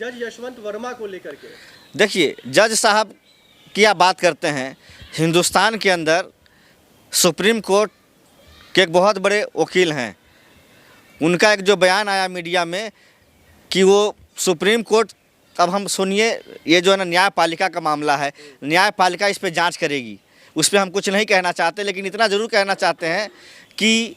जज यशवंत वर्मा को लेकर के। देखिए, जज साहब की आप बात करते हैं, हिंदुस्तान के अंदर सुप्रीम कोर्ट के एक बहुत बड़े वकील हैं। उनका एक जो बयान आया मीडिया में कि वो सुप्रीम कोर्ट, अब हम सुनिए, ये जो है ना न्यायपालिका का मामला है, न्यायपालिका इस पर जांच करेगी। उस पर हम कुछ नहीं कहना चाहते, लेकिन इतना ज़रूर कहना चाहते हैं कि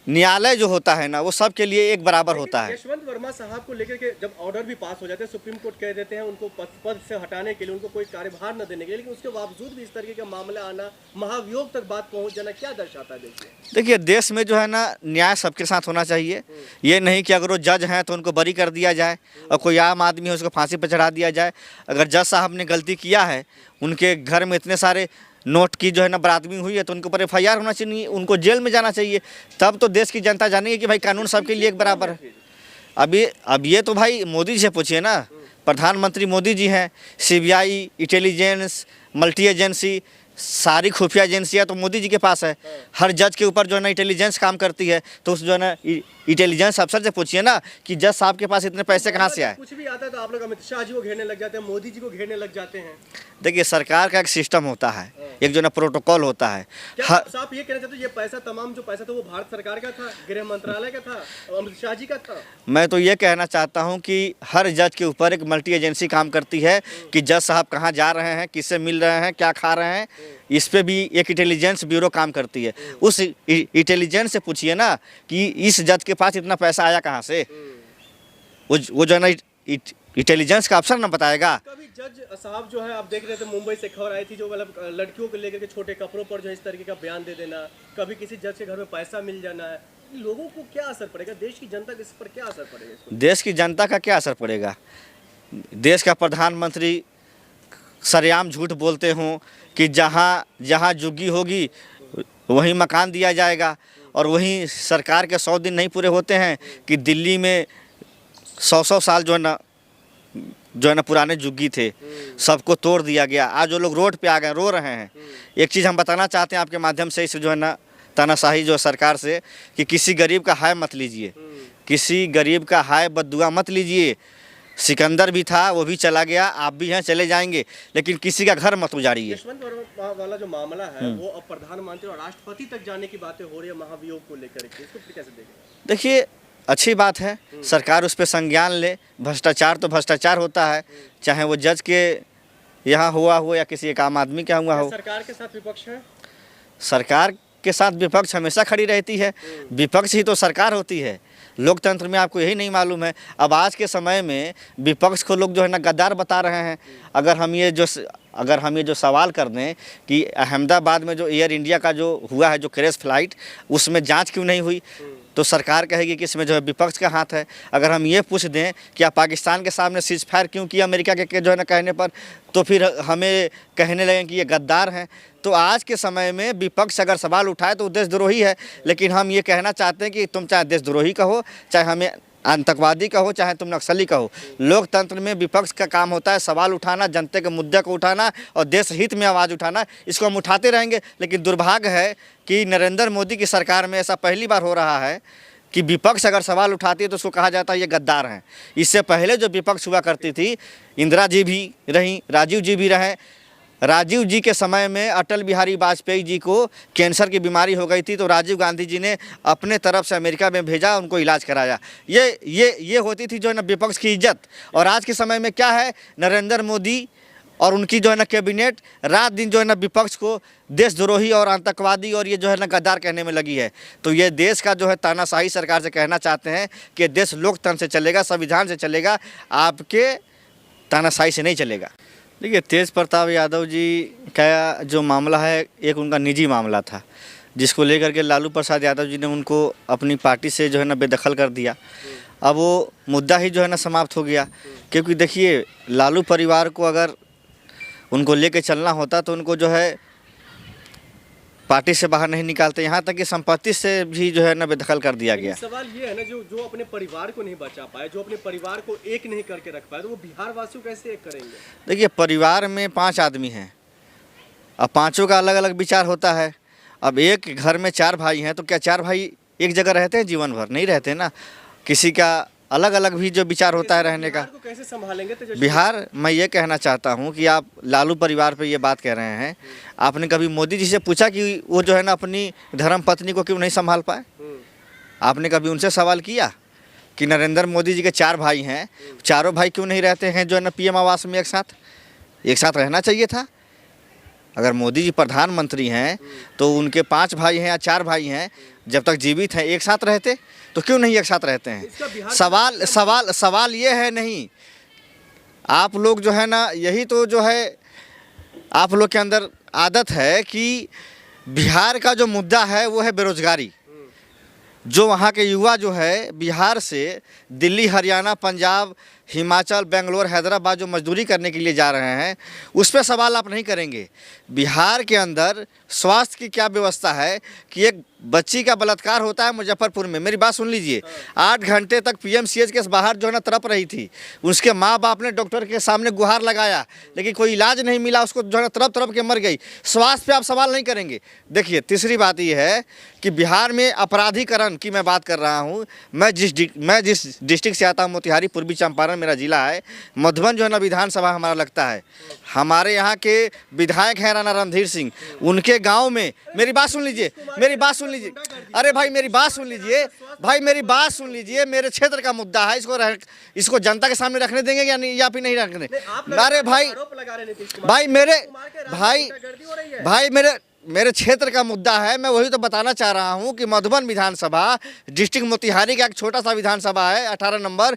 न्यायालय जो होता है ना, वो सबके लिए एक बराबर होता है। यशवंत वर्मा साहब को लेकर के जब ऑर्डर भी पास हो जाते हैं, सुप्रीम कोर्ट कह देते हैं उनको पद से हटाने के लिए, उनको कोई कार्यभार न देने के लिए, लेकिन उसके बावजूद भी इस तरीके का मामला आना, महाभियोग तक बात पहुंच जाना, क्या दर्शाता है? देखिए, देश में जो है ना न्याय सबके साथ होना चाहिए। ये नहीं कि अगर वो जज हैं तो उनको बरी कर दिया जाए और कोई आम आदमी है उसको फांसी पर चढ़ा दिया जाए। अगर जज साहब ने गलती किया है, उनके घर में इतने सारे नोट की जो है ना बरादरी हुई है, तो उनके ऊपर FIR होना चाहिए, उनको जेल में जाना चाहिए। तब तो देश की जनता जानेगी कि भाई कानून सबके लिए एक बराबर है। अब ये तो भाई मोदी जी से पूछिए ना, प्रधानमंत्री मोदी जी हैं, CBI, इंटेलिजेंस, मल्टी एजेंसी, सारी खुफिया एजेंसियाँ तो मोदी जी के पास है। हर जज के ऊपर जो है ना इंटेलिजेंस काम करती है, तो उस जो है ना इंटेलिजेंस अफसर से पूछिए ना कि जज साहब के पास इतने पैसे कहाँ से आए। कुछ भी आता है तो आप लोग अमित शाह जी को घेरने लग जाते हैं, मोदी जी को घेरने लग जाते हैं। देखिए, सरकार का एक सिस्टम होता है, एक जो ना प्रोटोकॉल होता है। क्या आप ये कहना चाहते हो ये पैसा, तमाम जो पैसा था वो भारत सरकार का था, गृह मंत्रालय का था, अमित शाह जी का था? मैं तो ये कहना चाहता हूँ कि हर जज के ऊपर एक मल्टी एजेंसी काम करती है कि जज साहब कहाँ जा रहे हैं, किससे मिल रहे हैं, क्या खा रहे हैं, इस पे भी एक इंटेलिजेंस ब्यूरो काम करती है। उस इंटेलिजेंस से पूछिए ना कि इस जज के पास इतना पैसा आया कहाँ से। वो जो है ना इंटेलिजेंस का अफसर ना बताएगा। कभी जज साहब जो है, आप देख रहे थे मुंबई से खबर आई थी, जो मतलब लड़कियों को लेकर के छोटे कपड़ों पर जो इस तरीके का बयान दे देना, कभी किसी जज के घर में पैसा मिल जाना है, लोगों को क्या असर पड़ेगा? देश की जनता के इस पर क्या असर पड़ेगा? देश की जनता का क्या असर पड़ेगा? देश का प्रधानमंत्री सरेआम झूठ बोलते हों कि जहाँ झुग्गी होगी वहीं मकान दिया जाएगा, और वहीं सरकार के 100 दिन नहीं पूरे होते हैं कि दिल्ली में 100 साल जो है ना पुराने झुग्गी थे, सबको तोड़ दिया गया। आज वो लोग रोड पे आ गए, रो रहे हैं। एक चीज़ हम बताना चाहते हैं आपके माध्यम से, इस जो है ना तानाशाही जो सरकार से, कि किसी गरीब का हाय मत लीजिए, किसी गरीब का हाय बद्दुआ मत लीजिए। सिकंदर भी था, वो भी चला गया, आप भी हैं, चले जाएंगे, लेकिन किसी का घर मत उजाड़िए। यशवंत वर्मा वाला जो मामला है, वो अब प्रधानमंत्री और राष्ट्रपति तक जाने की बातें हो रही है महाभियोग को लेकर के, इसको कैसे देखें? देखिए, अच्छी बात है, सरकार उस पर संज्ञान ले। भ्रष्टाचार तो भ्रष्टाचार होता है, चाहे वो जज के यहाँ हुआ हो या किसी एक आम आदमी के हुआ हो। सरकार के साथ विपक्ष है, सरकार के साथ विपक्ष हमेशा खड़ी रहती है। विपक्ष ही तो सरकार होती है। लोकतंत्र में आपको यही नहीं मालूम है? अब आज के समय में विपक्ष को लोग जो है ना गद्दार बता रहे हैं। अगर हम ये जो सवाल कर दें कि अहमदाबाद में जो एयर इंडिया का जो हुआ है, जो क्रैश फ्लाइट, उसमें जांच क्यों नहीं हुई, तो सरकार कहेगी कि इसमें जो है विपक्ष का हाथ है। अगर हम ये पूछ दें कि आप पाकिस्तान के सामने सीज फायर क्यों किया अमेरिका के जो है ना कहने पर, तो फिर हमें कहने लगें कि ये गद्दार हैं। तो आज के समय में विपक्ष अगर सवाल उठाए तो देशद्रोही है। लेकिन हम ये कहना चाहते हैं कि तुम चाहे देशद्रोही कहो, चाहे हमें आतंकवादी कहो, चाहे तुम नक्सली कहो, लोकतंत्र में विपक्ष का काम होता है सवाल उठाना, जनता के मुद्दे को उठाना और देश हित में आवाज़ उठाना। इसको हम उठाते रहेंगे। लेकिन दुर्भाग्य है कि नरेंद्र मोदी की सरकार में ऐसा पहली बार हो रहा है कि विपक्ष अगर सवाल उठाती है तो उसको कहा जाता है ये गद्दार हैं। इससे पहले जो विपक्ष हुआ करती थी, इंदिरा जी भी रहीं, राजीव जी भी रहे। राजीव जी के समय में अटल बिहारी वाजपेयी जी को कैंसर की बीमारी हो गई थी, तो राजीव गांधी जी ने अपने तरफ से अमेरिका में भेजा, उनको इलाज कराया। ये होती थी जो है ना विपक्ष की इज्जत। और आज के समय में क्या है, नरेंद्र मोदी और उनकी जो है ना कैबिनेट रात दिन जो है ना विपक्ष को देशद्रोही और आतंकवादी और ये जो है ना गद्दार कहने में लगी है। तो ये देश का जो है तानाशाही सरकार से कहना चाहते हैं कि देश लोकतंत्र से चलेगा, संविधान से चलेगा, आपके तानाशाही से नहीं चलेगा। देखिए, तेज प्रताप यादव जी का जो मामला है, एक उनका निजी मामला था, जिसको लेकर के लालू प्रसाद यादव जी ने उनको अपनी पार्टी से जो है ना बेदखल कर दिया। अब वो मुद्दा ही जो है ना समाप्त हो गया। क्योंकि देखिए, लालू परिवार को अगर उनको लेके चलना होता तो उनको जो है पार्टी से बाहर नहीं निकालते, यहाँ तक कि संपत्ति से भी जो है ना बेदखल कर दिया गया। सवाल ये है ना, जो अपने परिवार को नहीं बचा पाए, जो अपने परिवार को एक नहीं करके रख पाए, तो वो बिहार वासियों कैसे एक करेंगे? देखिए, परिवार में 5 आदमी हैं, अब पांचों का अलग अलग विचार होता है। अब एक घर में 4 भाई हैं, तो क्या 4 भाई एक जगह रहते हैं जीवन भर? नहीं रहते ना। किसी का अलग अलग भी जो विचार होता है रहने का। बिहार को कैसे संभालेंगे तेजस्वी? बिहार, मैं ये कहना चाहता हूँ कि आप लालू परिवार पे ये बात कह रहे हैं, आपने कभी मोदी जी से पूछा कि वो जो है ना अपनी धर्म पत्नी को क्यों नहीं संभाल पाए? आपने कभी उनसे सवाल किया कि नरेंद्र मोदी जी के 4 भाई हैं, चारों भाई क्यों नहीं रहते हैं जो है ना पीएम आवास में एक साथ रहना चाहिए था? अगर मोदी जी प्रधानमंत्री हैं तो उनके 5 भाई हैं या 4 भाई हैं, जब तक जीवित हैं एक साथ रहते, तो क्यों नहीं एक साथ रहते हैं? सवाल ये है नहीं, आप लोग जो है ना, यही तो जो है आप लोग के अंदर आदत है कि बिहार का जो मुद्दा है वो है बेरोजगारी। जो वहाँ के युवा जो है बिहार से दिल्ली, हरियाणा, पंजाब, हिमाचल, बेंगलोर, हैदराबाद जो मजदूरी करने के लिए जा रहे हैं, उस पर सवाल आप नहीं करेंगे। बिहार के अंदर स्वास्थ्य की क्या व्यवस्था है कि एक बच्ची का बलात्कार होता है मुजफ्फरपुर में, मेरी बात सुन लीजिए, 8 घंटे तक पीएमसीएच के बाहर जो है ना तड़प रही थी, उसके माँ बाप ने डॉक्टर के सामने गुहार लगाया, लेकिन कोई इलाज नहीं मिला, उसको जो है ना तड़प के मर गई। स्वास्थ्य पे आप सवाल नहीं करेंगे। देखिए, तीसरी बात ये है कि बिहार में अपराधीकरण की मैं बात कर रहा हूँ। मैं जिस डिस्ट्रिक्ट से आता हूँ, मोतिहारी, पूर्वी चंपारण मेरा जिला है, मधुबन जो है ना विधानसभा हमारा लगता है। हमारे यहाँ के विधायक हैं राणा रणधीर सिंह, उनके गाँव में, मेरी बात सुन लीजिए, अरे भाई मेरी बात सुन लीजिए, मेरे क्षेत्र का मुद्दा है, इसको जनता के सामने रखने देंगे या नहीं, या फिर नहीं रखने? अरे भाई मेरे क्षेत्र का मुद्दा है, मैं वही तो बताना चाह रहा हूँ कि मधुबन विधानसभा डिस्ट्रिक्ट मोतिहारी का एक छोटा सा विधानसभा है, 18 नंबर।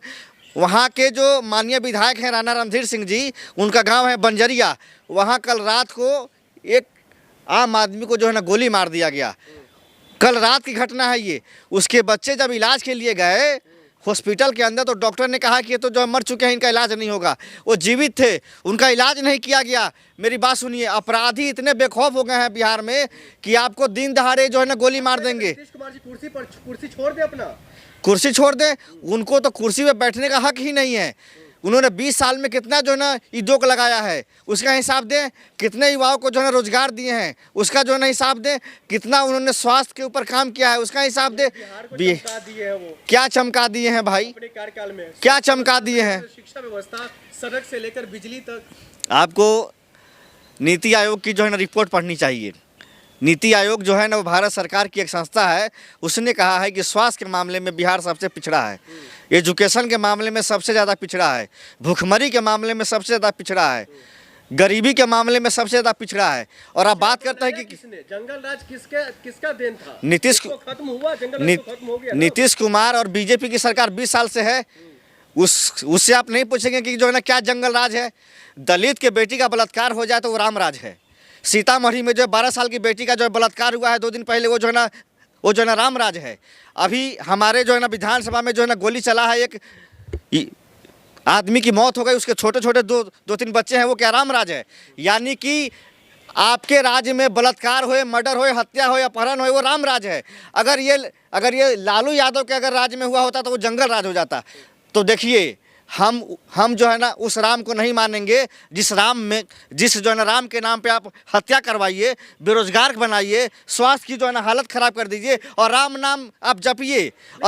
वहाँ के जो माननीय विधायक हैं राणा रणधीर सिंह जी, उनका गांव है बंजरिया। वहाँ कल रात को एक आम आदमी को जो है ना गोली मार दिया गया। कल रात की घटना है ये। उसके बच्चे जब इलाज के लिए गए हॉस्पिटल के अंदर, तो डॉक्टर ने कहा कि ये तो जो मर चुके हैं, इनका इलाज नहीं होगा। वो जीवित थे, उनका इलाज नहीं किया गया। मेरी बात सुनिए, अपराधी इतने बेखौफ हो गए हैं बिहार में कि आपको दिन दहाड़े जो है ना गोली मार देंगे। नीतीश कुमार जी कुर्सी छोड़ दे, अपना कुर्सी छोड़ दे, उनको तो कुर्सी पे बैठने का हक ही नहीं है। उन्होंने 20 साल में कितना जो है ना उद्योग लगाया है, उसका हिसाब दें। कितने युवाओं को जो है ना रोजगार दिए हैं, उसका जो है ना हिसाब दें। कितना उन्होंने स्वास्थ्य के ऊपर काम किया है, उसका हिसाब दें। क्या चमका दिए हैं भाई, अपने कार्यकाल में क्या चमका दिए हैं? शिक्षा व्यवस्था, सड़क से लेकर बिजली तक। आपको नीति आयोग की जो है ना रिपोर्ट पढ़नी चाहिए। नीति आयोग जो है ना वो भारत सरकार की एक संस्था है। उसने कहा है कि स्वास्थ्य के मामले में बिहार सबसे पिछड़ा है, एजुकेशन के मामले में सबसे ज़्यादा पिछड़ा है, भूखमरी के मामले में सबसे ज़्यादा पिछड़ा है, गरीबी के मामले में सबसे ज़्यादा पिछड़ा है। और आप बात करते हैं कि जंगल राज किसका देन था? नीतीश खत्म हुआ, जंगल राज खत्म हो गया। नीतीश कुमार और बीजेपी की सरकार 20 साल से है। उससे आप नहीं पूछेंगे कि जो है ना क्या जंगल राज है। दलित के बेटी का बलात्कार हो जाए तो वो राम राज है। सीतामढ़ी में जो 12 साल की बेटी का जो बलात्कार हुआ है 2 दिन पहले, वो जो है ना राम राज है। अभी हमारे जो है ना विधानसभा में जो है ना गोली चला है, एक आदमी की मौत हो गई, उसके छोटे छोटे 2-3 बच्चे हैं, वो क्या राम राज है? यानी कि आपके राज्य में बलात्कार होए, मर्डर होए, हत्या होए, अपहरण होए, वो राम राज है। अगर ये लालू यादव के अगर राज्य में हुआ होता तो वो जंगल राज हो जाता। तो देखिए, हम जो है ना उस राम को नहीं मानेंगे जिस जो है ना राम के नाम पे आप हत्या करवाइए, बेरोजगार बनाइए, स्वास्थ्य की जो है ना हालत खराब कर दीजिए और राम नाम आप जपिए।